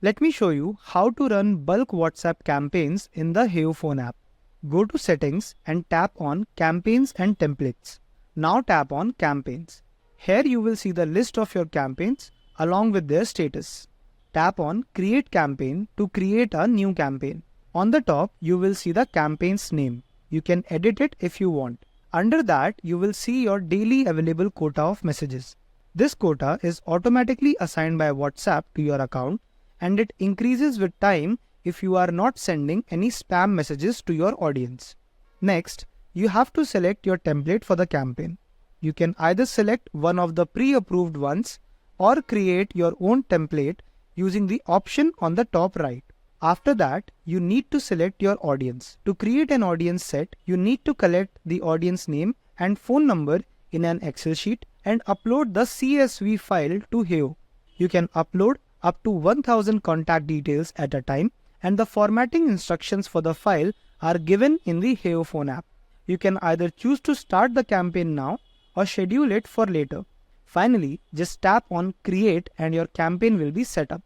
Let me show you how to run bulk WhatsApp campaigns in the Heyo Phone app. Go to Settings and tap on Campaigns and Templates. Now tap on Campaigns. Here you will see the list of your campaigns along with their status. Tap on Create Campaign to create a new campaign. On the top, you will see the campaign's name. You can edit it if you want. Under that, you will see your daily available quota of messages. This quota is automatically assigned by WhatsApp to your account, and it increases with time if you are not sending any spam messages to your audience. Next, you have to select your template for the campaign. You can either select one of the pre-approved ones or create your own template using the option on the top right. After that, you need to select your audience. To create an audience set, you need to collect the audience name and phone number in an Excel sheet and upload the CSV file to Heyo. You can upload up to 1000 contact details at a time, and the formatting instructions for the file are given in the Heyo Phone app. You can either choose to start the campaign now or schedule it for later. Finally, just tap on Create and your campaign will be set up.